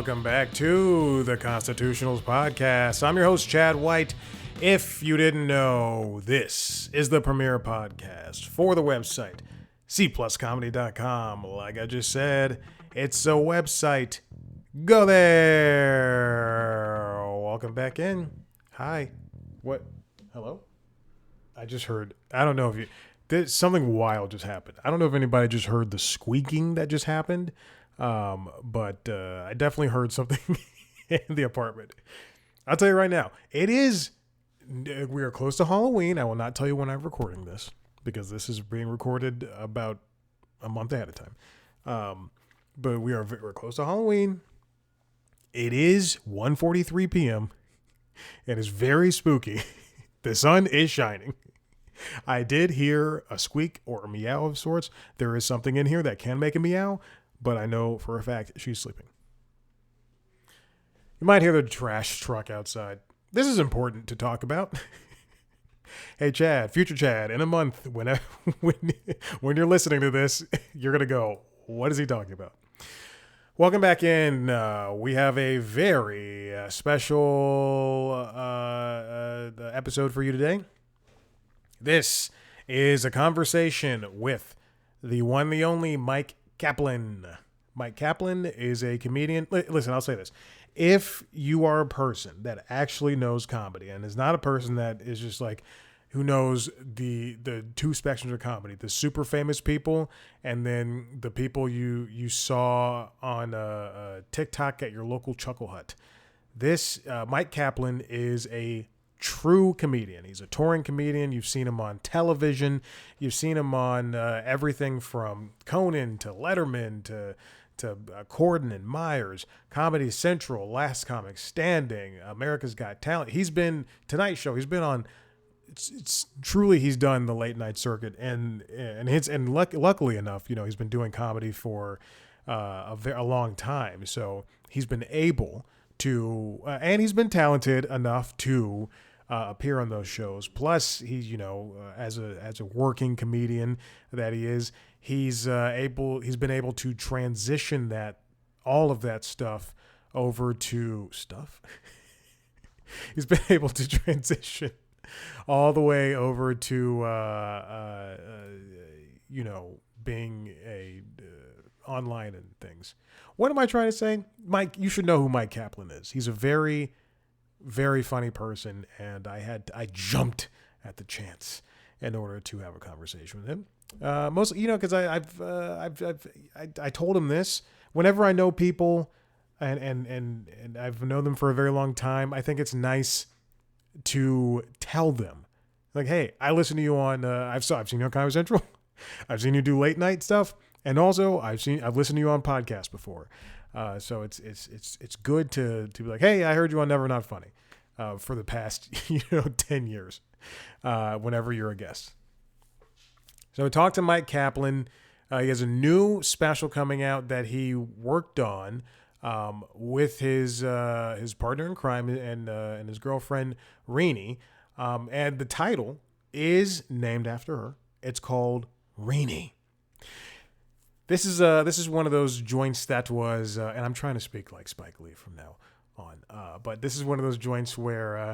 welcome back to the Constitutionals Podcast. I'm your host, Chad White. If you didn't know, this is the premier podcast for the website, cpluscomedy.com. Like I just said, it's a website. Go there. Welcome back in. Hi. What? Hello? I just heard, I don't know if you, something wild just happened. I don't know if anybody just heard the squeaking that just happened. But I definitely heard something in the apartment. I'll tell you right now, we are close to Halloween. I will not tell you when I'm recording this because this is being recorded about a month ahead of time. But we're close to Halloween. It is 1:43 p.m. It is very spooky. The sun is shining. I did hear a squeak or a meow of sorts. There is something in here that can make a meow, but I know for a fact she's sleeping. You might hear the trash truck outside. This is important to talk about. Hey, Chad, future Chad, in a month, when you're listening to this, you're going to go, what is he talking about? Welcome back in. We have a very special episode for you today. This is a conversation with the one, the only Myq Kaplan. Myq Kaplan is a comedian. Listen, I'll say this. If you are a person that actually knows comedy and is not a person that is just like, who knows the two spectrums of comedy, the super famous people and then the people you saw on TikTok at your local Chuckle Hut. This Myq Kaplan is a true comedian. He's a touring comedian. You've seen him on television. You've seen him on everything from Conan to Letterman to Corden and Myers, Comedy Central, Last Comic Standing, America's Got Talent. He's been Tonight Show. He's been on. It's truly, he's done the late night circuit, and luckily enough, he's been doing comedy for a long time. So he's been able to, and he's been talented enough to appear on those shows. Plus, he's as a working comedian that he is, he's been able to transition all of that stuff over to stuff. He's been able to transition all the way over to being a online and things. What am I trying to say? Mike, you should know who Myq Kaplan is. He's a very, very funny person, and I jumped at the chance in order to have a conversation with him. Mostly, because I told him this whenever I know people, and I've known them for a very long time. I think it's nice to tell them, like, hey, I listen to you on. I've seen you on Comedy Central. I've seen you do late night stuff. And also, I've listened to you on podcasts before, so it's good to be like, hey, I heard you on Never Not Funny, for the past 10 years, whenever you're a guest. So I talked to Myq Kaplan. He has a new special coming out that he worked on with his partner in crime and his girlfriend Renee, and the title is named after her. It's called Renee. This is one of those joints that was, and I'm trying to speak like Spike Lee from now on, but this is one of those joints where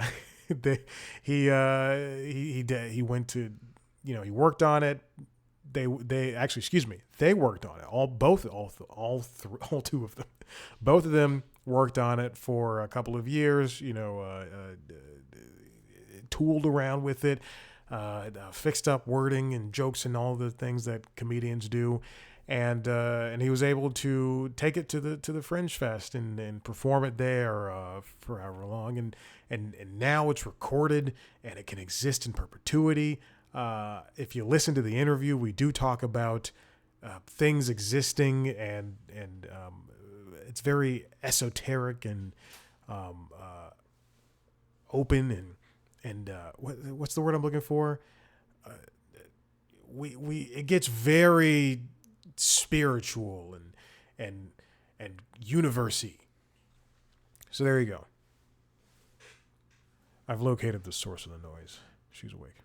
he went to, he worked on it. They worked on it. All two of them, both of them worked on it for a couple of years. Tooled around with it, fixed up wording and jokes and all the things that comedians do. And he was able to take it to the Fringe Fest and perform it there for however long, and now it's recorded and it can exist in perpetuity. If you listen to the interview, we do talk about things existing, and it's very esoteric and open and what's the word I'm looking for? It gets very spiritual and university. So there you go. I've located the source of the noise. She's awake.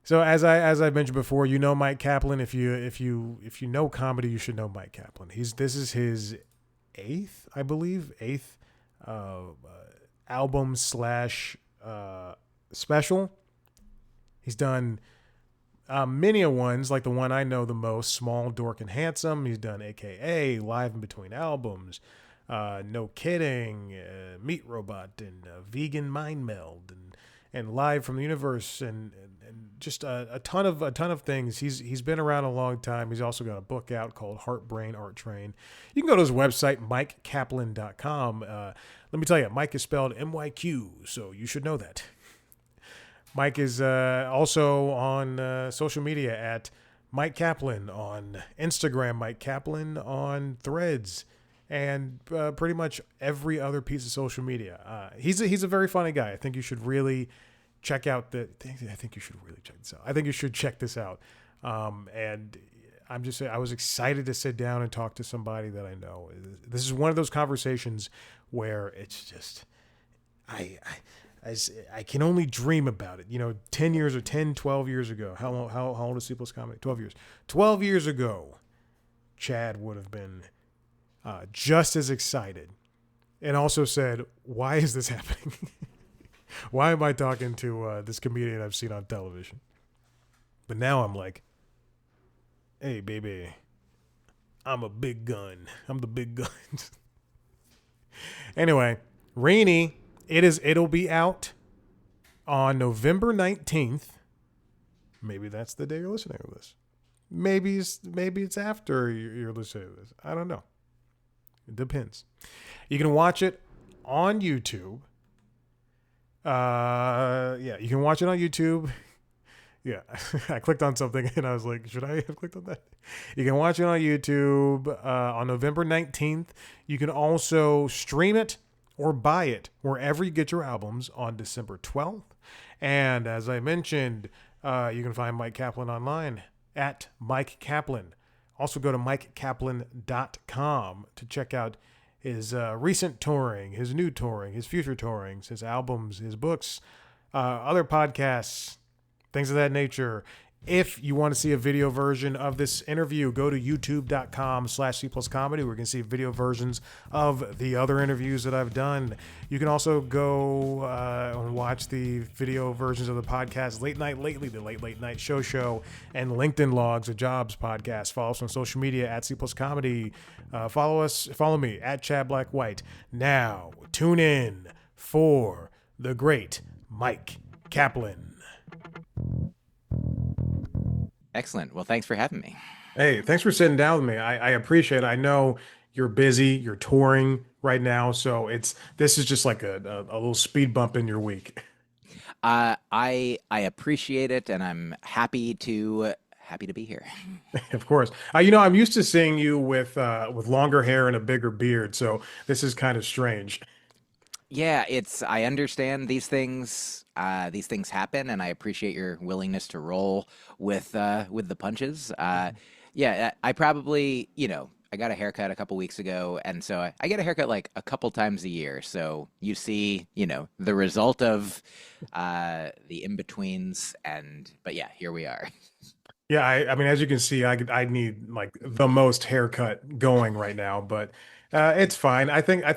So as I mentioned before, you know Myq Kaplan. If you know comedy, you should know Myq Kaplan. This is his eighth, I believe, eighth uh, album slash special. He's done many a ones, like the one I know the most, Small, Dork, and Handsome. He's done AKA, Live in Between Albums, No Kidding, Meat Robot, and Vegan Mind Meld, and Live from the Universe, and just a ton of things. He's been around a long time. He's also got a book out called Heart Brain Art Train. You can go to his website, MyqKaplan.com. Let me tell you, Myq is spelled MYQ, so you should know that. Myq is also on social media at Myq Kaplan, on Instagram, Myq Kaplan, on Threads, and pretty much every other piece of social media. He's a very funny guy. I think you should really check out I think you should really check this out. I think you should check this out. And I'm just saying, I was excited to sit down and talk to somebody that I know. This is one of those conversations where it's just I can only dream about it. 10 years or 10, 12 years ago. How old is C Plus Comedy? 12 years. 12 years ago, Chad would have been just as excited and also said, why is this happening? Why am I talking to this comedian I've seen on television? But now I'm like, hey, baby, I'm a big gun. I'm the big gun. Anyway, Rainy. It'll be out on November 19th. Maybe that's the day you're listening to this. Maybe it's after you're listening to this. I don't know. It depends. You can watch it on YouTube. You can watch it on YouTube. Yeah, I clicked on something and I was like, should I have clicked on that? You can watch it on YouTube on November 19th. You can also stream it or buy it wherever you get your albums on December 12th. And as I mentioned, you can find Myq Kaplan online at Myq Kaplan. Also go to MyqKaplan.com to check out his recent touring, his new touring, his future tourings, his albums, his books, other podcasts, things of that nature. If you want to see a video version of this interview, go to youtube.com/C+comedy, where you can see video versions of the other interviews that I've done. You can also go and watch the video versions of the podcast Late Night Lately, the Late Night Show, and LinkedIn Logs, a jobs podcast. Follow us on social media at C+comedy. Follow me at Chad Black White. Now, tune in for the great Myq Kaplan. Excellent. Well, thanks for having me. Hey, thanks for sitting down with me. I appreciate it. I know you're busy, you're touring right now, so this is just like a little speed bump in your week. I appreciate it, and I'm happy to be here. Of course. I'm used to seeing you with longer hair and a bigger beard, so this is kind of strange. Yeah, I understand these things. These things happen, and I appreciate your willingness to roll with the punches. Yeah, I probably, I got a haircut a couple weeks ago, and so I get a haircut like a couple times a year. So you see, the result of the in-betweens, but yeah, here we are. Yeah, I mean, as you can see, I need like the most haircut going right now, but it's fine. I think I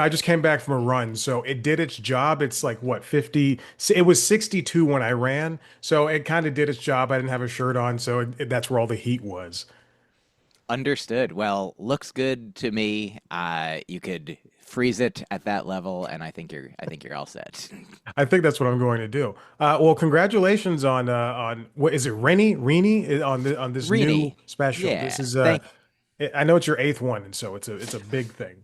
just came back from a run, so it did its job. It's like what, 50? It was 62 when I ran, so it kind of did its job. I didn't have a shirt on, so that's where all the heat was. Understood. Well, looks good to me. You could freeze it at that level, and I think you're all set. I think that's what I'm going to do. Well, congratulations on what is it, Rennie on this new special. Yeah, This is I know it's your eighth one, and so it's a big thing.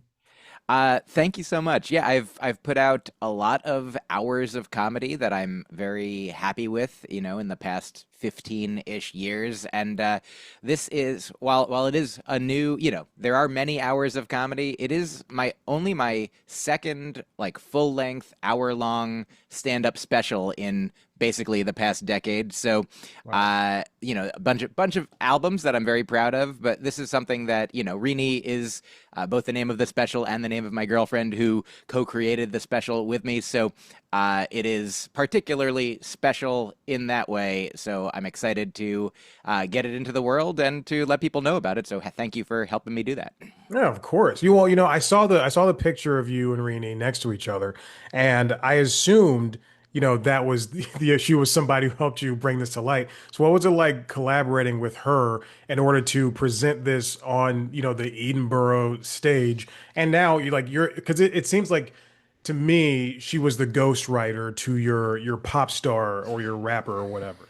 Thank you so much. Yeah, I've put out a lot of hours of comedy that I'm very happy with, in the past 15-ish years. And this is while it is a new, there are many hours of comedy. It is only my second like full length hour long stand-up special in basically the past decade. So, wow. A bunch of albums that I'm very proud of, but this is something that, Rini is both the name of the special and the name of my girlfriend who co-created the special with me. So it is particularly special in that way. So I'm excited to get it into the world and to let people know about it. So thank you for helping me do that. Yeah, of course. You well, I saw the picture of you and Rini next to each other, and I assumed, that was she was somebody who helped you bring this to light. So what was it like collaborating with her in order to present this on, the Edinburgh stage? And now you're because it seems like to me she was the ghostwriter to your pop star or your rapper or whatever.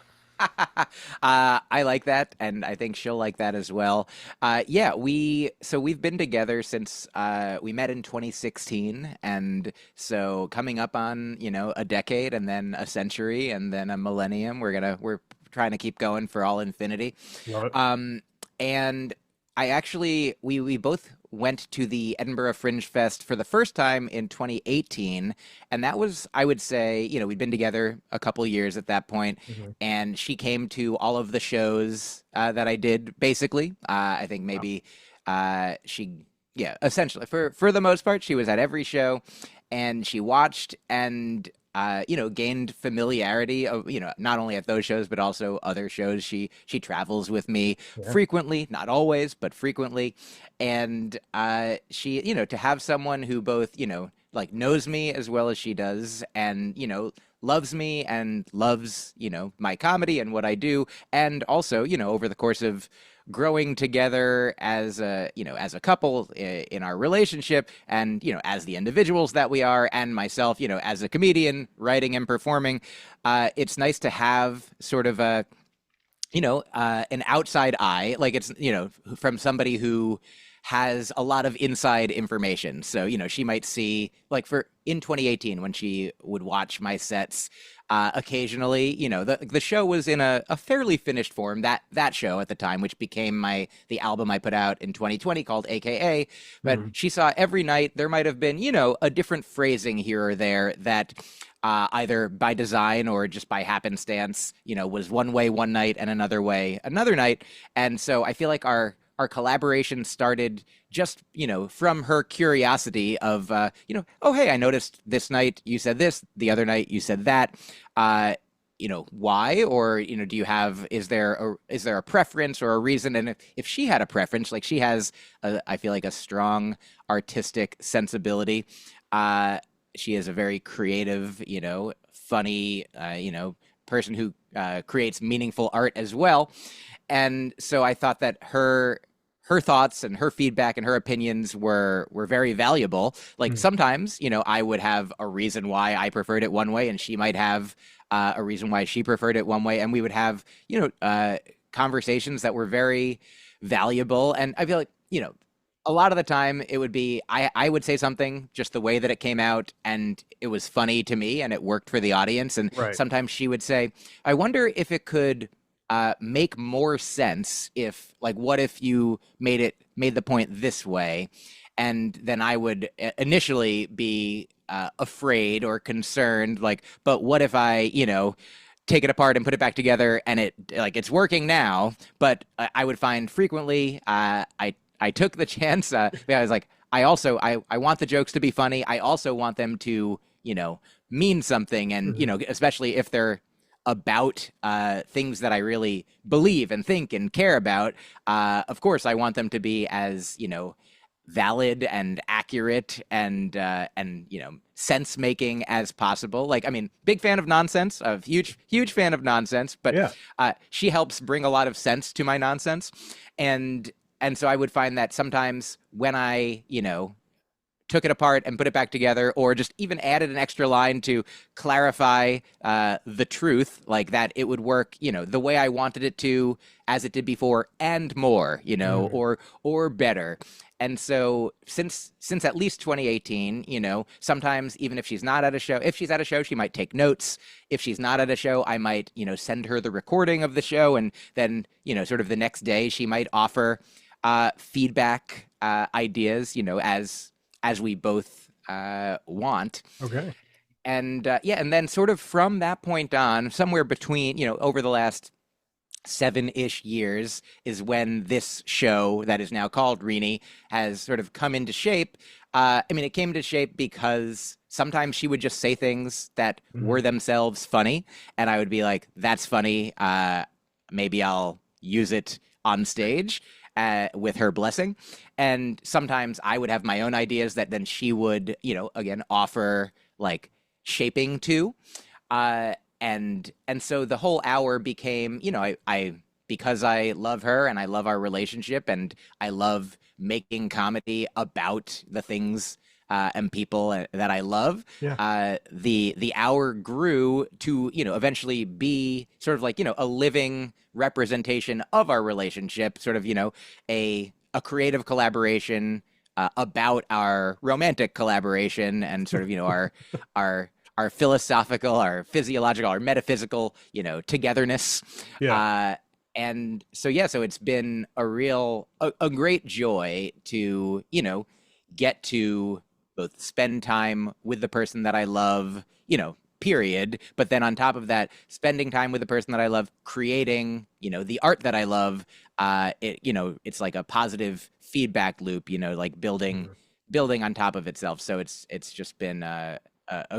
I like that, and I think she'll like that as well. Yeah, we've been together since we met in 2016, and so coming up on a decade, and then a century, and then a millennium. We're trying to keep going for all infinity. Love it. Um, and I actually we both went to the Edinburgh Fringe Fest for the first time in 2018, and that was, I would say, we'd been together a couple years at that point, Mhm. and she came to all of the shows that I did. Basically, I think Wow. maybe she, yeah, essentially for the most part, she was at every show, and she watched and gained familiarity of, not only at those shows, but also other shows. She travels with me Yeah. frequently, not always, but frequently. And she, to have someone who both, like knows me as well as she does, and, loves me and loves, my comedy and what I do. And also, over the course of growing together as a couple in our relationship, and as the individuals that we are, and myself, as a comedian writing and performing, it's nice to have sort of a an outside eye, like it's, from somebody who has a lot of inside information. So, she might see, like, for in 2018, when she would watch my sets, occasionally, the show was in a fairly finished form, that show at the time, which became the album I put out in 2020 called AKA. But Mhm. she saw every night there might have been, a different phrasing here or there that either by design or just by happenstance, was one way one night and another way another night. And so I feel like our collaboration started just, from her curiosity of, oh, hey, I noticed this night you said this, the other night you said that. Why? Or, is there a preference or a reason? And if she had a preference, like she has, I feel like, a strong artistic sensibility. She is a very creative, funny, person who creates meaningful art as well. And so I thought that her thoughts and her feedback and her opinions were very valuable. Like Mhm. sometimes, I would have a reason why I preferred it one way, and she might have a reason why she preferred it one way, and we would have conversations that were very valuable. And I feel like a lot of the time it would be I would say something just the way that it came out, and it was funny to me and it worked for the audience. And Right. sometimes she would say, I wonder if it could make more sense if, like, what if you made the point this way? And then I would initially be afraid or concerned, like, but what if I, take it apart and put it back together and it's working now? But I would find frequently I took the chance. I was like, I want the jokes to be funny. I also want them to, mean something, and Mhm. especially if they're about things that I really believe and think and care about. Of course, I want them to be as valid and accurate and sense making as possible. Like, I mean, big fan of nonsense, a huge fan of nonsense, but Yeah. she helps bring a lot of sense to my nonsense. And so I would find that sometimes when I, took it apart and put it back together, or just even added an extra line to clarify the truth, like that, it would work, the way I wanted it to, as it did before, and more, Mhm. or better. And so since at least 2018, sometimes even if she's not at a show, if she's at a show, she might take notes. If she's not at a show, I might, send her the recording of the show, and then, sort of the next day, she might offer feedback, ideas, as we both want. Okay. And yeah, and then sort of from that point on, somewhere between, over the last 7-ish years is when this show that is now called Rini has sort of come into shape. I mean, it came into shape because sometimes she would just say things that Mhm. were themselves funny, and I would be like, "That's funny. Maybe I'll use it on stage." With her blessing. And sometimes I would have my own ideas that then she would, again, offer like shaping to. And so the whole hour became, I because I love her and I love our relationship and I love making comedy about the things and people that I love. Yeah. The hour grew to eventually be sort of like a living representation of our relationship, sort of a creative collaboration about our romantic collaboration and sort of our our philosophical, our physiological, our metaphysical, togetherness. Yeah. Uh, and so, yeah, so it's been a great joy to, get to both spend time with the person that I love, period. But then on top of that, spending time with the person that I love, creating, the art that I love, it's like a positive feedback loop, like building Mhm. building on top of itself. So it's just been a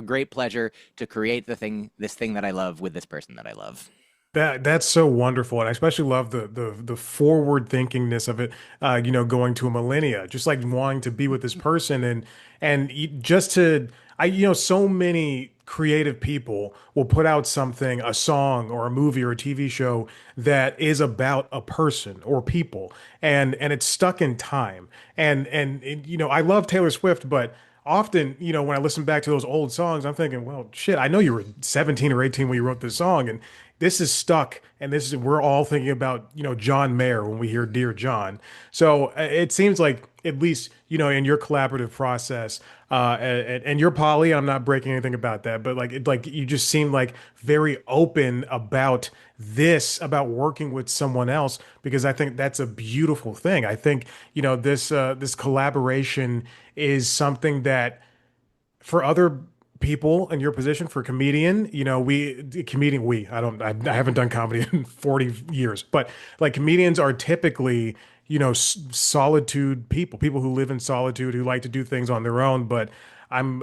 great pleasure to create this thing that I love with this person that I love. That's so wonderful, and I especially love the forward thinkingness of it. Going to a millennia, just like wanting to be with this person, just to so many creative people will put out something, a song or a movie or a TV show that is about a person or people, and it's stuck in time. I love Taylor Swift, but often, when I listen back to those old songs, I'm thinking, well, shit, I know you were 17 or 18 when you wrote this song, and this is stuck. And we're all thinking about, John Mayer when we hear Dear John. So it seems like, at least, in your collaborative process, and you're poly, I'm not breaking anything about that, but like you just seem like very open about about working with someone else, because I think that's a beautiful thing. I think, this collaboration is something that, for other people in your position, for comedian, I don't, I haven't done comedy in 40 years, but like comedians are typically, solitude people who live in solitude, who like to do things on their own. But I'm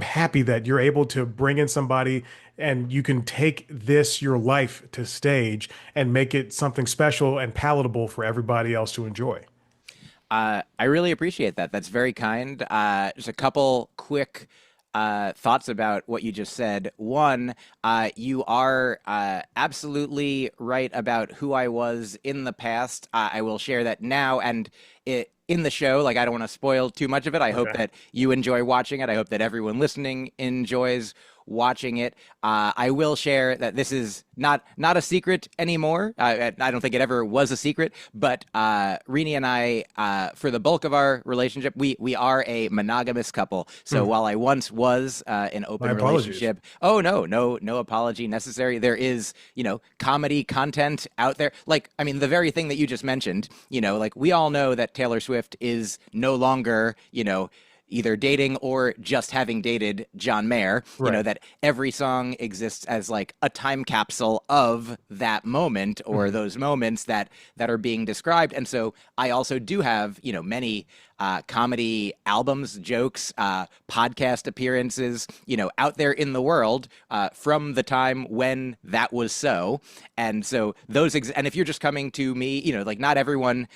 happy that you're able to bring in somebody, and you can take your life to stage and make it something special and palatable for everybody else to enjoy. I really appreciate that. That's very kind. Just a couple quick thoughts about what you just said. One, you are absolutely right about who I was in the past. I will share that now, and in the show, like I don't want to spoil too much of it. I hope Okay. that you enjoy watching it. I hope that everyone listening enjoys watching it. I will share that this is not a secret anymore. I don't think it ever was a secret, but Rini and I, for the bulk of our relationship, we are a monogamous couple. So Hmm. while I once was an My open apologies. relationship, oh no apology necessary. There is comedy content out there. Like I mean, the very thing that you just mentioned. Like we all know that Taylor Swift is no longer either dating or just having dated John Mayer, Right. that every song exists as like a time capsule of that moment or Hmm. those moments that are being described. And so I also do have, many comedy albums, jokes, podcast appearances, out there in the world from the time when that was so. And so and if you're just coming to me, like not everyone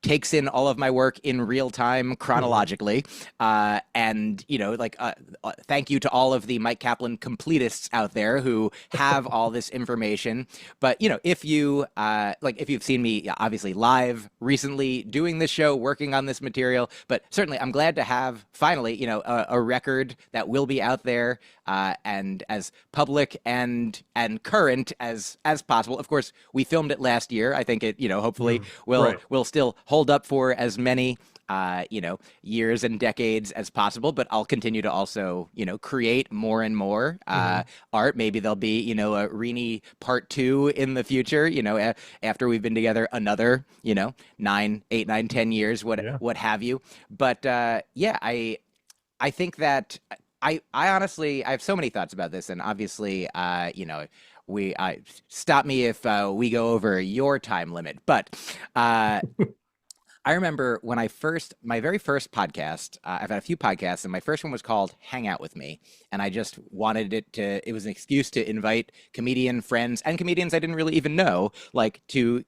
takes in all of my work in real time Hmm. chronologically. And, thank you to all of the Myq Kaplan completists out there who have all this information. But, if if you've seen me obviously live recently doing this show, working on this material, but certainly I'm glad to have finally, a record that will be out there and as public and current as possible. Of course, we filmed it last year. I think it, hopefully Hmm. will Right. will still hold up for as many years and decades as possible. But I'll continue to also, create more and more Hmm. art. Maybe there'll be, a Rini part 2 in the future. After we've been together another, 9, 8, 9, 10 years, Yeah. what have you. But yeah, I think that I honestly I have so many thoughts about this, and obviously, we stop me if we go over your time limit. But uh, I remember when my very first podcast, I've had a few podcasts, and my first one was called Hang Out With Me. And I just wanted it was an excuse to invite comedian friends and comedians I didn't really even know, like to,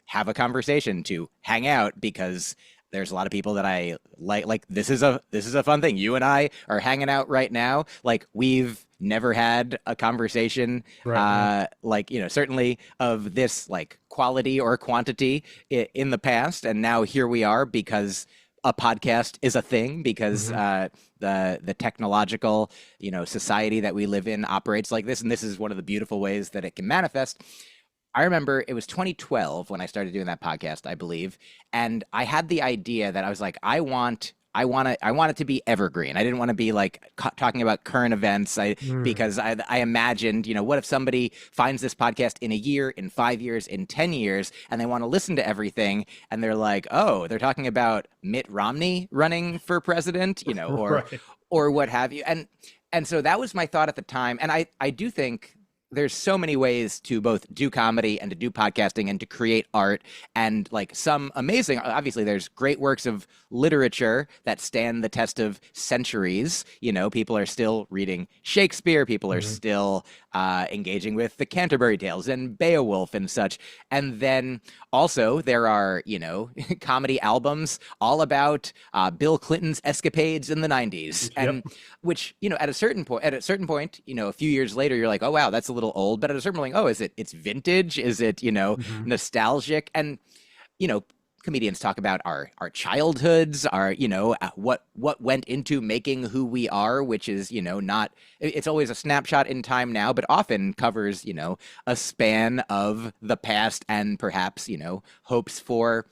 have a conversation, to hang out, because there's a lot of people that I like. Like this is a fun thing. You and I are hanging out right now. Like we've never had a conversation, Right, right. certainly of this like quality or quantity in the past, and now here we are because a podcast is a thing, because Hmm. the technological society that we live in operates like this, and this is one of the beautiful ways that it can manifest. I remember it was 2012 when I started doing that podcast, I believe, and I had the idea that I was like, I want it to be evergreen. I didn't want to be like talking about current events. Mm. Because I imagined, what if somebody finds this podcast in a year, in 5 years, in 10 years, and they want to listen to everything, and they're like, oh, they're talking about Mitt Romney running for president, Right. or what have you, and so that was my thought at the time, and I do think there's so many ways to both do comedy and to do podcasting and to create art, and like some amazing, obviously there's great works of literature that stand the test of centuries. People are still reading Shakespeare, people are Hmm. still engaging with the Canterbury Tales and Beowulf and such. And then also there are comedy albums all about Bill Clinton's escapades in the 90s, Yep. and which at a certain point, a few years later, you're like, oh wow, that's a little old. But at a certain point, like, oh, it's vintage? Is it Hmm. nostalgic? And you know comedians talk about our childhoods, our what went into making who we are, which is not, it's always a snapshot in time now, but often covers a span of the past, and perhaps hopes for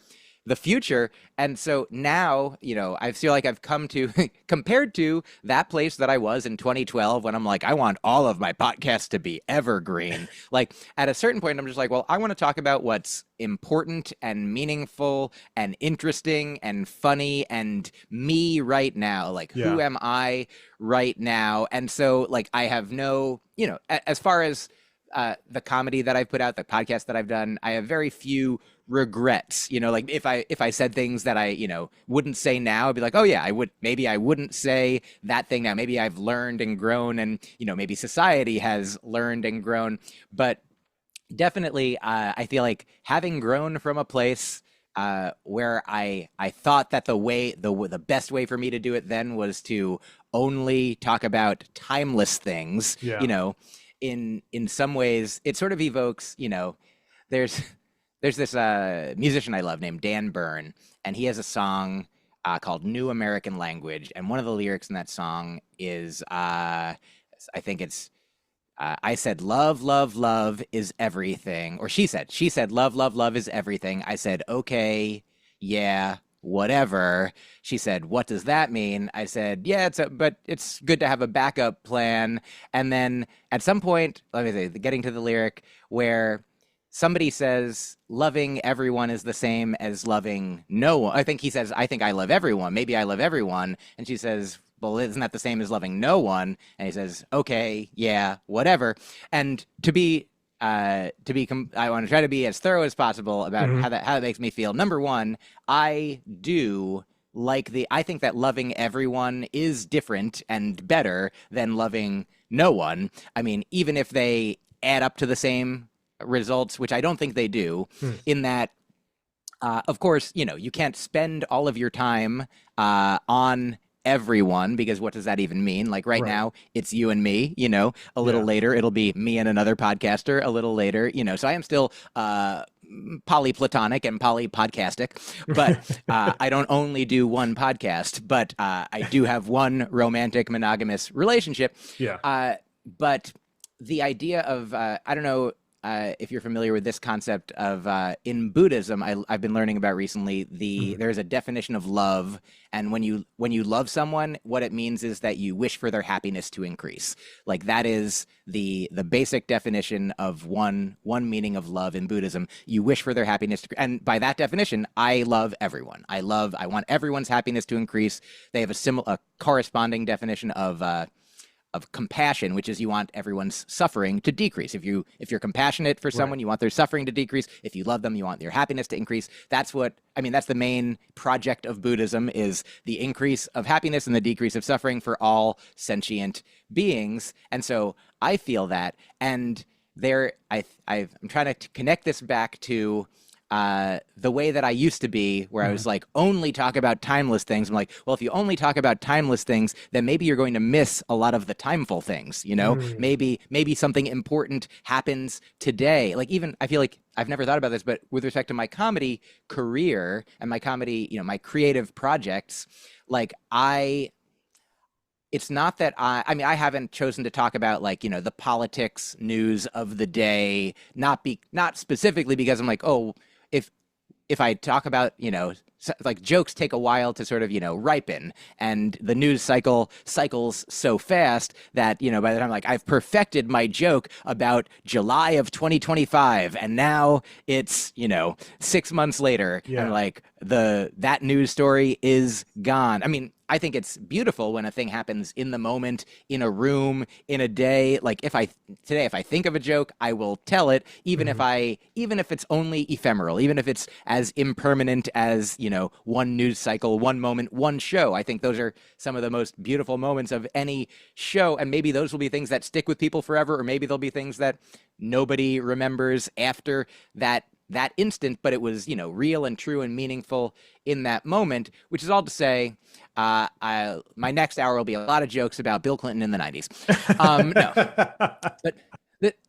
the future. And so now, I feel like I've come to, compared to that place that I was in 2012, when I'm like, I want all of my podcasts to be evergreen. Like at a certain point, I'm just like, well, I want to talk about what's important and meaningful and interesting and funny and me right now. Like, who Yeah. am I right now? And so, like, I have no, as far as the comedy that I've put out, the podcast that I've done, I have very few regrets. Like if I said things that I wouldn't say now, I'd be like, oh yeah, I wouldn't say that thing now. Maybe I've learned and grown, and maybe society has learned and grown. But definitely, I feel like having grown from a place where I thought that the best way for me to do it then was to only talk about timeless things. Yeah. In some ways, it sort of evokes. There's there's this musician I love named Dan Byrne, and he has a song called "New American Language," and one of the lyrics in that song is I think it's I said, love, love, love is everything. Or she said, love, love, love is everything. I said, okay, yeah, whatever. She said, what does that mean? I said, yeah, but it's good to have a backup plan. And then at some point, let me say, getting to the lyric where somebody says, loving everyone is the same as loving no one. I think he says, I think I love everyone. Maybe I love everyone. And she says, well, isn't that the same as loving no one? And he says, okay, yeah, whatever. And I want to try to be as thorough as possible about Hmm. how that makes me feel. Number one, I think that loving everyone is different and better than loving no one. I mean, even if they add up to the same results, which I don't think they do, Hmm. in that of course, you can't spend all of your time on everyone, because what does that even mean? Like right Right. now, it's you and me, a little Yeah. later, it'll be me and another podcaster, a little later, so I am still polyplatonic and polypodcastic, but I don't only do one podcast, but I do have one romantic monogamous relationship. Yeah. But the idea of I don't know if you're familiar with this concept of in Buddhism, I've been learning about recently. Hmm. There's a definition of love, and when you love someone, what it means is that you wish for their happiness to increase. Like that is the basic definition of one meaning of love in Buddhism. You wish for their happiness, and by that definition, I love everyone. I want everyone's happiness to increase. They have a corresponding definition of of compassion, which is you want everyone's suffering to decrease. If you're compassionate for Right. someone, you want their suffering to decrease. If you love them, you want their happiness to increase. That's what I mean. That's the main project of Buddhism is the increase of happiness and the decrease of suffering for all sentient beings. And so I feel that, and I'm trying to connect this back to the way that I used to be, where I Mhm. was like, only talk about timeless things. I'm like, well, if you only talk about timeless things, then maybe you're going to miss a lot of the timeful things. Mm. Maybe something important happens today. Like even I feel like I've never thought about this, but with respect to my comedy career and my comedy, my creative projects, like it's not that I mean, I haven't chosen to talk about like, the politics news of the day, not specifically because I'm like, oh, if if I talk about, like jokes take a while to sort of, ripen, and the news cycles so fast that, by the time like I've perfected my joke about July of 2025 and now it's, 6 months later and Yeah. like that news story is gone. I mean, I think it's beautiful when a thing happens in the moment, in a room, in a day. Like if I think of a joke, I will tell it, Mhm. even if it's only ephemeral, even if it's as impermanent as, one news cycle, one moment, one show. I think those are some of the most beautiful moments of any show. And maybe those will be things that stick with people forever, or maybe they'll be things that nobody remembers after that instant, but it was, real and true and meaningful in that moment, which is all to say, my next hour will be a lot of jokes about Bill Clinton in the 90s. No, but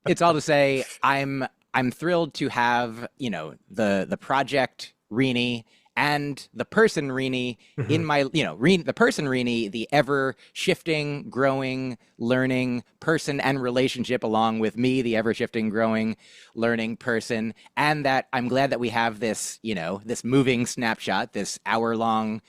it's all to say, I'm thrilled to have the project Rini and the person Rini in Mhm. my the person Rini, the ever shifting, growing, learning person and relationship, along with me, the ever shifting, growing, learning person, and that I'm glad that we have this this moving snapshot, this hour long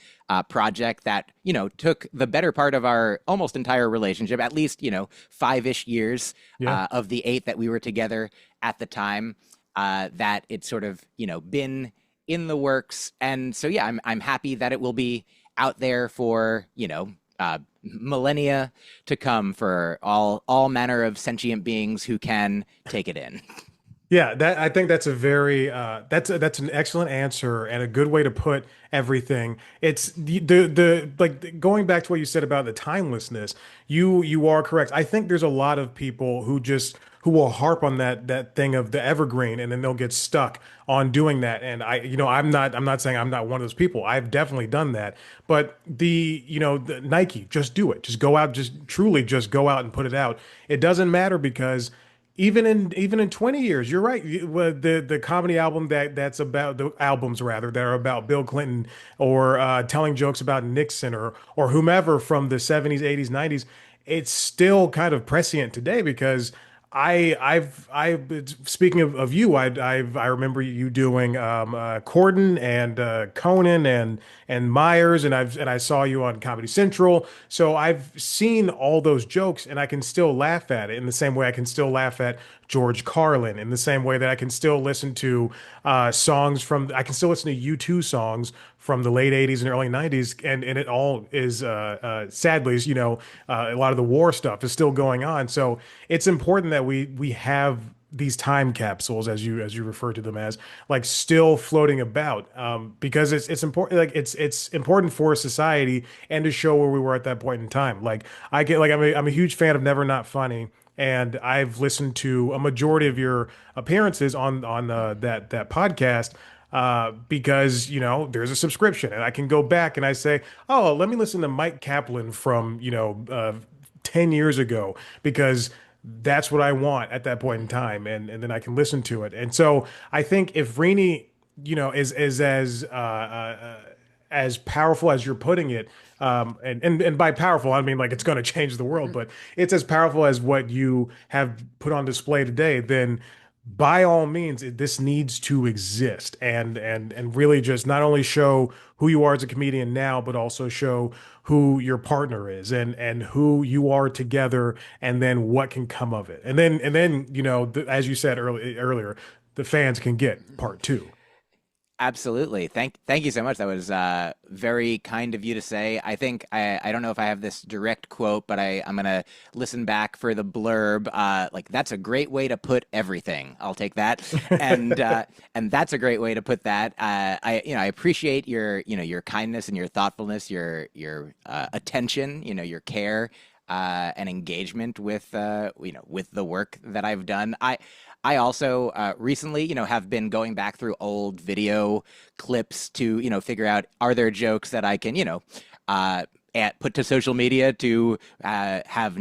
project that took the better part of our almost entire relationship, at least 5-ish years Yeah. of the 8 that we were together at the time. That it's sort of been in the works, and so yeah, I'm happy that it will be out there for millennia to come for all manner of sentient beings who can take it in. Yeah, that I think that's a very that's an excellent answer and a good way to put everything. It's the like going back to what you said about the timelessness. You are correct. I think there's a lot of people who will harp on that thing of the evergreen, and then they'll get stuck on doing that. And I'm not saying I'm not one of those people. I've definitely done that. But the Nike, just do it. Just go out, just truly just go out and put it out. It doesn't matter because even in 20 years, you're right. The comedy album that's about the albums rather that are about Bill Clinton or telling jokes about Nixon or whomever from the 70s, 80s, 90s, it's still kind of prescient today because I speaking of you, I remember you doing Corden and Conan and Myers, and I saw you on Comedy Central. So I've seen all those jokes, and I can still laugh at it in the same way I can still laugh at George Carlin, in the same way that I can still listen to I can still listen to U2 songs from the late 80s and early 90s, and it all is sadly, a lot of the war stuff is still going on. So it's important that we have these time capsules, as you refer to them as, like still floating about, because it's important, like it's important for society and to show where we were at that point in time. Like I get like I'm a huge fan of Never Not Funny, and I've listened to a majority of your appearances on that podcast, because there's a subscription, and I can go back and I say, oh, let me listen to Myq Kaplan from 10 years ago, because that's what I want at that point in time, and then I can listen to it. And so I think if Rini, is as powerful as you're putting it, and by powerful I mean like it's going to change the world, but it's as powerful as what you have put on display today, then by all means, this needs to exist, and really just not only show who you are as a comedian now, but also show who your partner is, and who you are together, and then what can come of it. And then as you said earlier, the fans can get part two. Absolutely. Thank you so much. That was very kind of you to say. I think I don't know if I have this direct quote, but I'm gonna listen back for the blurb. Like that's a great way to put everything. I'll take that. And and that's a great way to put that. I appreciate your kindness and your thoughtfulness, your attention, your care. And engagement with with the work that I've done. I also recently, have been going back through old video clips to, figure out are there jokes that I can, put to social media to have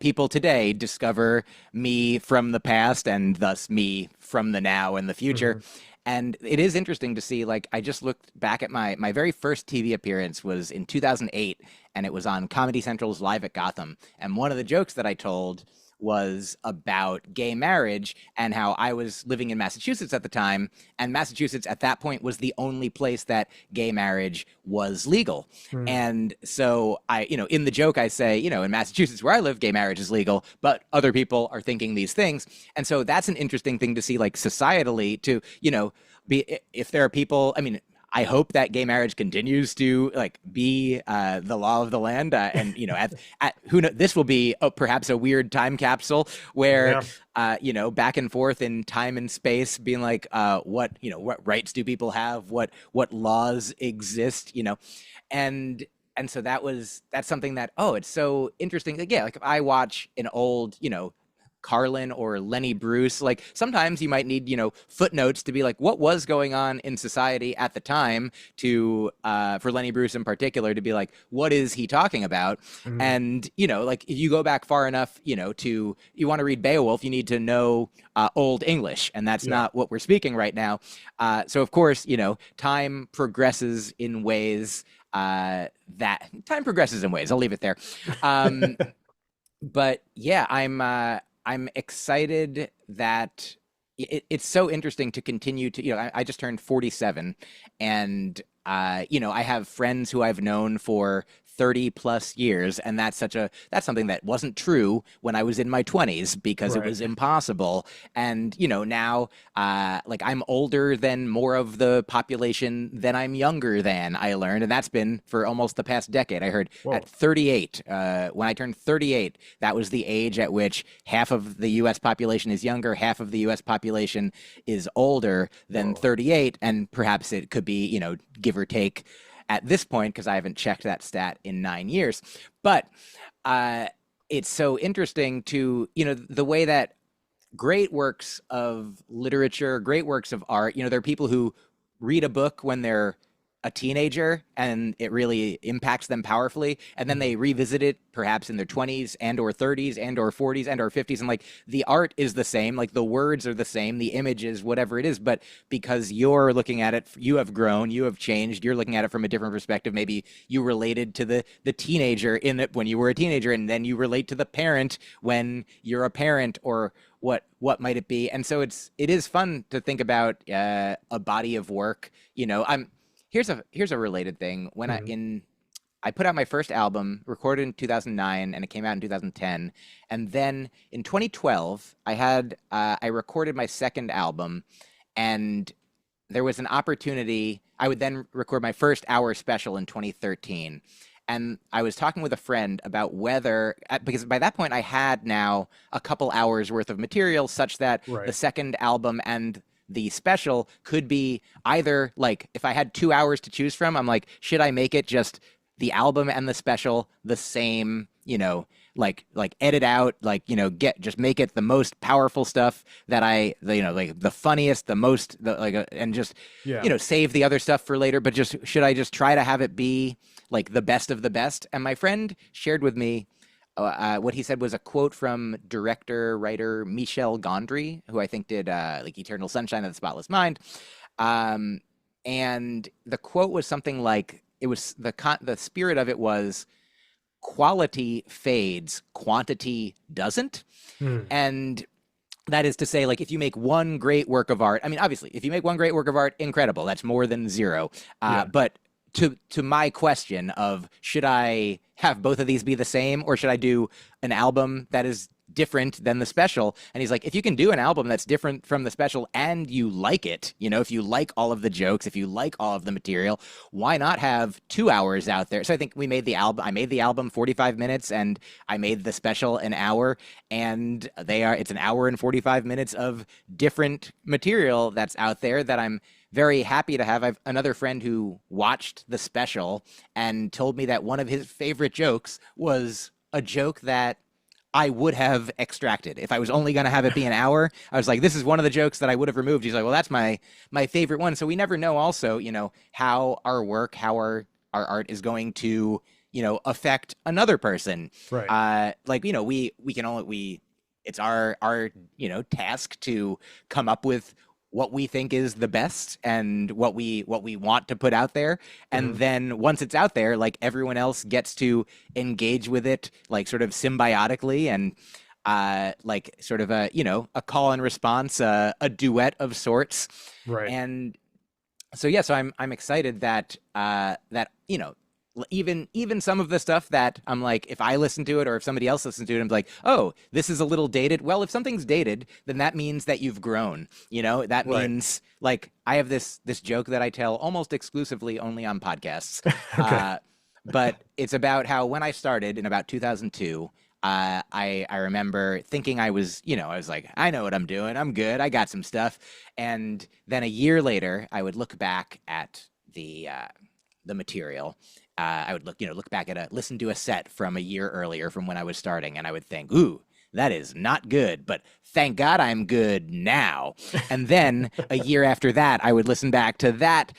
people today discover me from the past and thus me from the now and the future. Hmm. And it is interesting to see, like, I just looked back at my very first TV appearance was in 2008, and it was on Comedy Central's Live at Gotham. And one of the jokes that I told was about gay marriage and how I was living in Massachusetts at the time. And Massachusetts at that point was the only place that gay marriage was legal. Hmm. And so in the joke, I say, in Massachusetts where I live, gay marriage is legal, but other people are thinking these things. And so that's an interesting thing to see, like societally, to, be if there are people, I mean, I hope that gay marriage continues to like be the law of the land, and at who know, this will be perhaps a weird time capsule where Yeah. back and forth in time and space, being like, what rights do people have, what laws exist, and so that's something that it's so interesting. Like, yeah, like if I watch an old Carlin or Lenny Bruce, like sometimes you might need, footnotes to be like, what was going on in society at the time to, for Lenny Bruce in particular, to be like, what is he talking about? Hmm. And, like if you go back far enough, you want to read Beowulf, you need to know Old English, and that's Yeah. not what we're speaking right now. So of course, time progresses in ways that time progresses in ways. I'll leave it there. Um, but yeah, I'm excited that it's so interesting to continue to I just turned 47, and I have friends who I've known for 30 plus years, and that's something that wasn't true when I was in my 20s because it Right. was impossible. And now like I'm older than more of the population than I'm younger than, I learned, and that's been for almost the past decade. I heard at Whoa. 38, when I turned 38, that was the age at which half of the US population is younger, half of the US population is older than Whoa. 38, and perhaps it could be, give or take at this point, because I haven't checked that stat in 9 years. But uh, it's so interesting to, the way that great works of literature, great works of art, there are people who read a book when they're a teenager and it really impacts them powerfully, and then Hmm. they revisit it perhaps in their 20s and or 30s and or 40s and or 50s, and like the art is the same, like the words are the same, the images, whatever it is, but because you're looking at it, you have grown, you have changed, you're looking at it from a different perspective. Maybe you related to the teenager in it when you were a teenager, and then you relate to the parent when you're a parent, or what might it be. And so it is fun to think about a body of work. I'm here's a related thing. When Hmm. I put out my first album, recorded in 2009, and it came out in 2010. And then in 2012, I recorded my second album, and there was an opportunity. I would then record my first hour special in 2013. And I was talking with a friend about whether, because by that point I had now a couple hours worth of material such that the Right. second album and the special could be either, like, if I had 2 hours to choose from, I'm like, should I make it just the album and the special the same, like edit out, like, just make it the most powerful stuff that like the funniest, the most, and just, Yeah. save the other stuff for later, but just, should I just try to have it be like the best of the best? And my friend shared with me what he said was a quote from director writer Michel Gondry, who I think did like Eternal Sunshine of the Spotless Mind. Um, and the quote was something like, it was the spirit of it was, quality fades, quantity doesn't. Hmm. And that is to say, like, if you make one great work of art, I mean, obviously, if you make one great work of art, incredible. That's more than zero. Yeah. But to my question of, should I have both of these be the same, or should I do an album that is different than the special. And he's like, if you can do an album that's different from the special and you like it, you know, if you like all of the jokes, if you like all of the material, why not have 2 hours out there? So I think we made the album, I made the album 45 minutes and I made the special an hour, and it's an hour and 45 minutes of different material that's out there that I'm very happy to have. I've another friend who watched the special and told me that one of his favorite jokes was a joke that I would have extracted if I was only going to have it be an hour. I was like, this is one of the jokes that I would have removed. He's like, well, that's my favorite one. So we never know also, you know, how our work, how our art is going to, you know, affect another person. Right. Like, you know, it's our, you know, task to come up with what we think is the best and what we want to put out there. And then once it's out there, like everyone else gets to engage with it, like sort of symbiotically, and like sort of a, you know, a call and response, a duet of sorts. Right. And so yeah, so I'm excited that that, you know, even some of the stuff that I'm like, if I listen to it or if somebody else listens to it, I'm like, oh, this is a little dated. Well, if something's dated, then that means that you've grown. You know, that Right. means, like, I have this joke that I tell almost exclusively only on podcasts. Okay. But it's about how when I started in about 2002, I remember thinking I was, you know, I was like, I know what I'm doing. I'm good. I got some stuff. And then a year later, I would look back at the material. I would look back at listen to a set from a year earlier from when I was starting, and I would think, ooh, that is not good, but thank God I'm good now. And then a year after that, I would listen back to that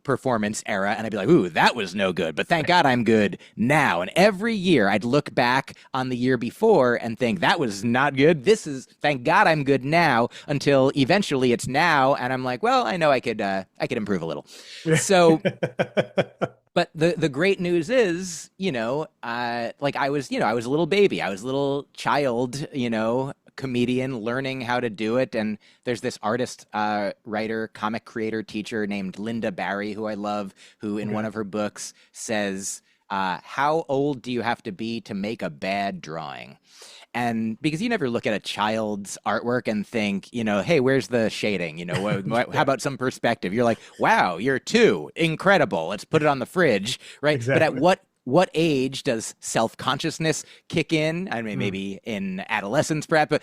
performance era, and I'd be like, ooh, that was no good, but thank God I'm good now. And every year I'd look back on the year before and think, that was not good. Thank God I'm good now, until eventually it's now. And I'm like, well, I know I could improve a little. So, but the great news is, you know, like I was a little baby, I was a little child, you know, comedian learning how to do it. And there's this artist, writer, comic creator, teacher named Linda Barry, who I love, who in one of her books says, how old do you have to be to make a bad drawing? And because you never look at a child's artwork and think, you know, hey, where's the shading? You know, how about some perspective? You're like, wow, you're 2, incredible. Let's put it on the fridge, right? Exactly. But at what age does self-consciousness kick in? I mean, maybe in adolescence, perhaps,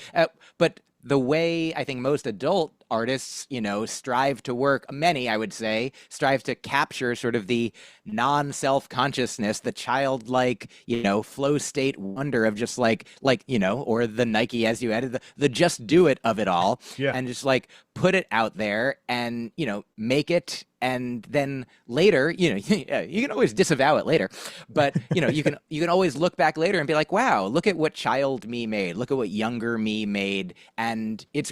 but the way I think most adult artists, you know, strive to work, many, I would say, strive to capture sort of the non-self-consciousness, the childlike, you know, flow state wonder of just like, you know, or the Nike, as you added, the just do it of it all. Yeah. And just like put it out there and, you know, make it. And then later, you know, you can always disavow it later, but you know, you can always look back later and be like, wow, look at what child me made. Look at what younger me made. And it's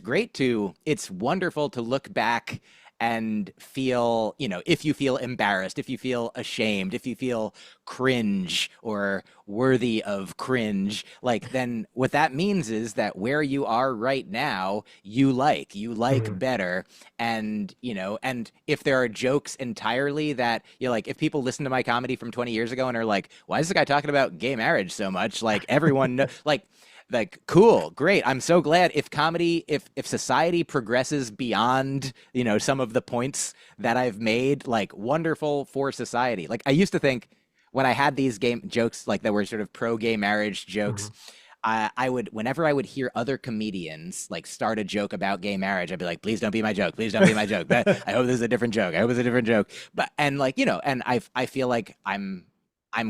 wonderful to look back and feel, you know, if you feel embarrassed, if you feel ashamed, if you feel cringe or worthy of cringe, like, then what that means is that where you are right now, you like better. And, you know, and if there are jokes entirely that you're like, if people listen to my comedy from 20 years ago and are like, why is this guy talking about gay marriage so much? Like, everyone like, cool, great. I'm so glad if comedy, if society progresses beyond, you know, some of the points that I've made, like, wonderful for society. Like, I used to think when I had these game jokes, like, that were sort of pro gay marriage jokes, I would, whenever I would hear other comedians like start a joke about gay marriage, I'd be like, please don't be my joke. Please don't be my joke. But I hope this is a different joke. I hope it's a different joke. But, and like, you know, and I feel like I'm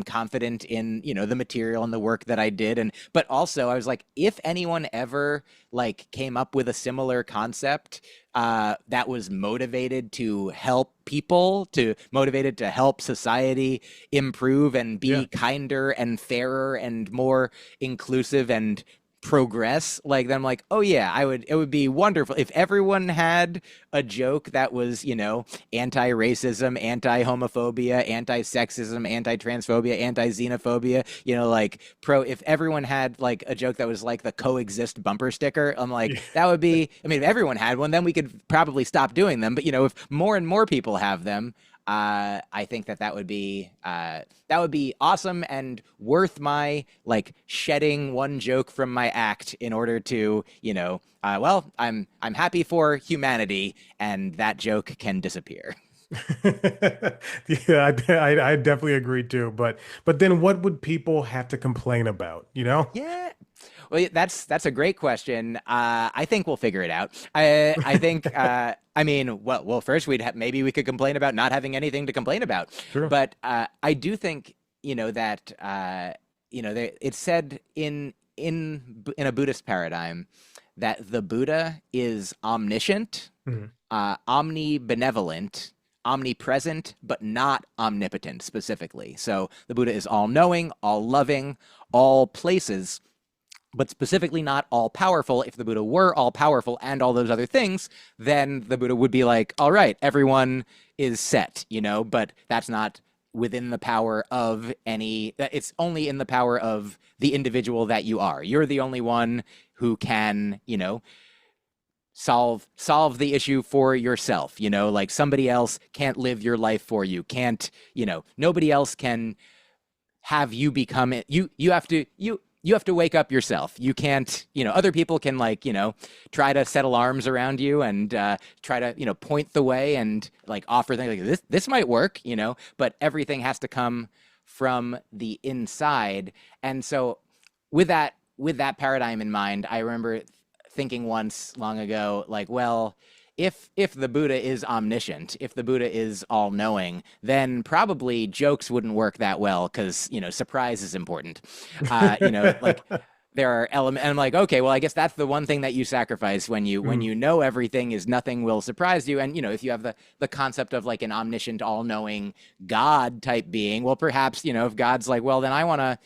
confident in, you know, the material and the work that I did. And, but also I was like, if anyone ever like came up with a similar concept, that was motivated to help people, motivated to help society improve and be kinder and fairer and more inclusive and progress, like, then I'm like, oh yeah, it would be wonderful if everyone had a joke that was, you know, anti-racism, anti-homophobia, anti-sexism, anti-transphobia, anti-xenophobia, you know, like if everyone had like a joke that was like the coexist bumper sticker, I'm like, that would be, I mean, if everyone had one, then we could probably stop doing them. But, you know, if more and more people have them, I think that would be awesome and worth my like shedding one joke from my act in order to, well, I'm happy for humanity, and that joke can disappear. Yeah, I definitely agree too. But then what would people have to complain about, you know? Yeah. Well, yeah, that's a great question. I think we'll figure it out. I think. I mean, first maybe we could complain about not having anything to complain about, True. but I do think that it's said in a Buddhist paradigm that the Buddha is omniscient, Mhm. omnibenevolent, omnipresent, but not omnipotent specifically. So the Buddha is all knowing, all loving, all places, but specifically not all powerful. If the Buddha were all powerful and all those other things, then the Buddha would be like, all right, everyone is set, but that's not within the power of it's only in the power of the individual that you are. You're the only one who can, solve the issue for yourself. Like somebody else can't live your life for you, can't, nobody else can have you become it. You have to wake up yourself. You can't, other people can like, try to set alarms around you and try to, point the way and like offer things like this might work, but everything has to come from the inside. And so with that paradigm in mind, I remember thinking once long ago, like, well, if the Buddha is omniscient, if the Buddha is all knowing, then probably jokes wouldn't work that well because surprise is important. Like there are elements, and I'm like, okay, well, I guess that's the one thing that you sacrifice when you know everything is nothing will surprise you, and if you have the concept of like an omniscient, all knowing God type being, well, perhaps if God's like, well, then I want to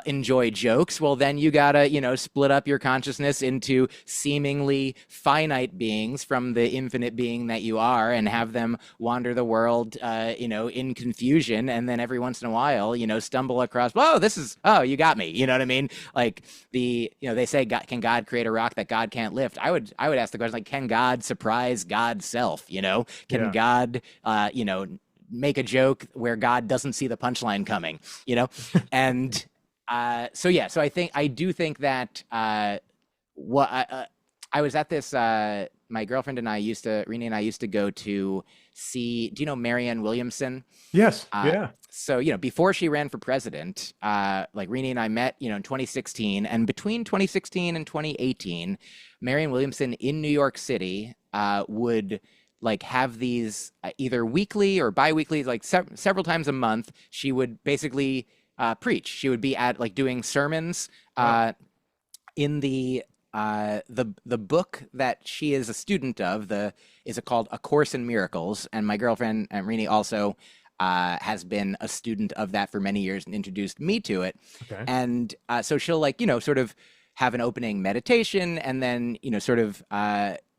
enjoy jokes. Well, then you gotta, split up your consciousness into seemingly finite beings from the infinite being that you are, and have them wander the world, in confusion. And then every once in a while, stumble across, oh, you got me. You know what I mean? Like they say, can God create a rock that God can't lift? I would ask the question, like, can God surprise God's self? Can Yeah. God, make a joke where God doesn't see the punchline coming, and so I do think that what I was at this. My girlfriend and I Renee and I used to go to see. Do you know Marianne Williamson? Yes. Uh, Yeah. so before she ran for president, like Renee and I met, in 2016, and between 2016 and 2018, Marianne Williamson in New York City would like have these either weekly or biweekly, like several times a month. She would basically preach. She would be at like doing sermons Wow. in the book that she is a student of. Is it called A Course in Miracles? And my girlfriend Rini also has been a student of that for many years and introduced me to it. Okay. And so she'll like sort of have an opening meditation, and then sort of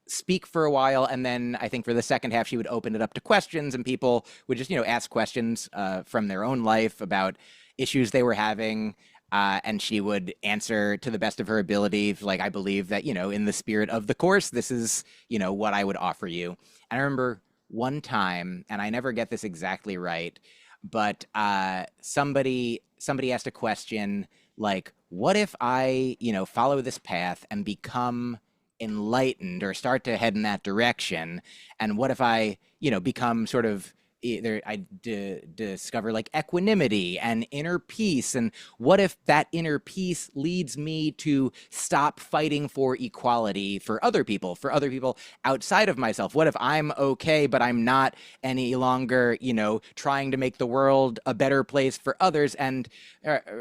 speak for a while, and then I think for the second half she would open it up to questions, and people would just ask questions from their own life about issues they were having, and she would answer to the best of her ability, like, I believe that in the spirit of the course, this is what I would offer you. And I remember one time, and I never get this exactly right, but somebody asked a question like, what if I follow this path and become enlightened or start to head in that direction, and what if I become sort of either discover like equanimity and inner peace, and what if that inner peace leads me to stop fighting for equality for other people outside of myself? What if I'm okay but I'm not any longer trying to make the world a better place for others? And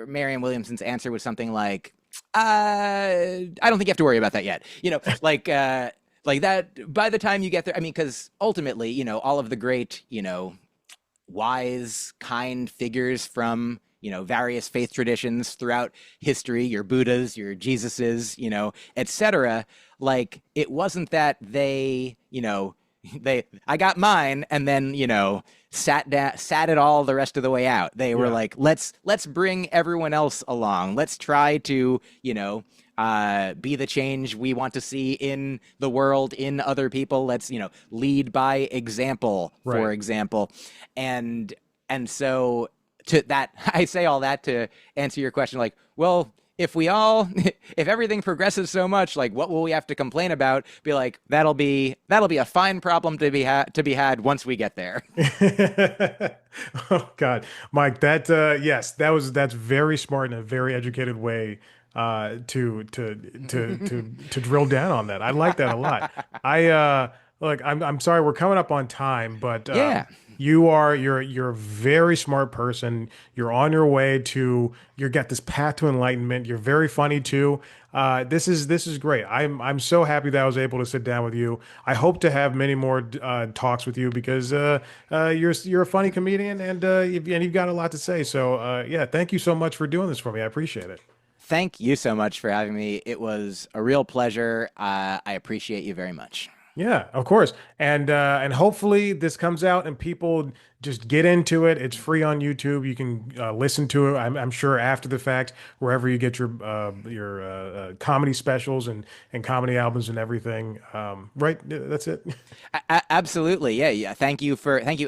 Marianne Williamson's answer was something like, I don't think you have to worry about that yet. Like that by the time you get there. I mean, because ultimately, all of the great, wise, kind figures from, various faith traditions throughout history, your Buddhas, your Jesuses, etc. Like, it wasn't that I got mine and then, sat it all the rest of the way out. They were Yeah. like, let's bring everyone else along. Let's try to, be the change we want to see in the world, in other people. Let's, lead by example, for Right. example. And so to that, I say all that to answer your question, like, well, if we all if everything progresses so much, like, what will we have to complain about? Be like, that'll be a fine problem to be had once we get there. Oh God, Mike, yes, that's very smart and a very educated way to drill down on that. I like that a lot. I Look, I'm sorry we're coming up on time, but Yeah. you're a very smart person. You're on your way to you got this path to enlightenment. You're very funny too. This is great. I'm so happy that I was able to sit down with you. I hope to have many more talks with you because you're a funny comedian and you've got a lot to say. So yeah, thank you so much for doing this for me. I appreciate it. Thank you so much for having me. It was a real pleasure. I appreciate you very much. Yeah, of course. And hopefully this comes out and people just get into it. It's free on YouTube. You can listen to it. I'm sure after the fact, wherever you get your comedy specials and comedy albums and everything. Right? That's it. Absolutely. Yeah. Yeah. Thank you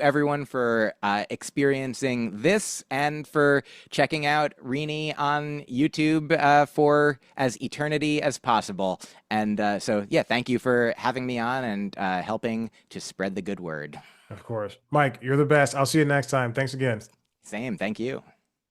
everyone for experiencing this and for checking out Rini on YouTube for as eternity as possible. And so, yeah, thank you for having me on and helping to spread the good word. Of course. Mike, you're the best. I'll see you next time. Thanks again. Same. Thank you.